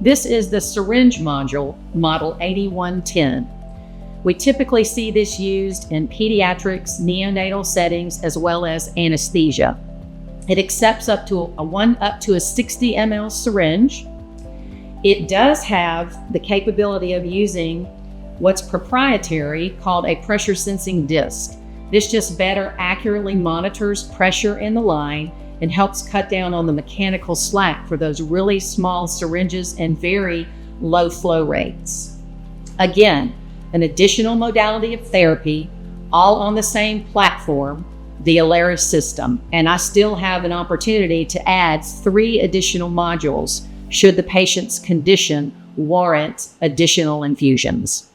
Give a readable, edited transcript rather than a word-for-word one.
This is the syringe module, model 8110. We typically see this used in pediatrics, neonatal settings, as well as anesthesia. It accepts up to a 60 ml syringe. It does have the capability of using what's proprietary called a pressure sensing disc. This just better accurately monitors pressure in the line and helps cut down on the mechanical slack for those really small syringes and very low flow rates. Again, an additional modality of therapy, all on the same platform, the Alaris system. And I still have an opportunity to add 3 additional modules should the patient's condition warrant additional infusions.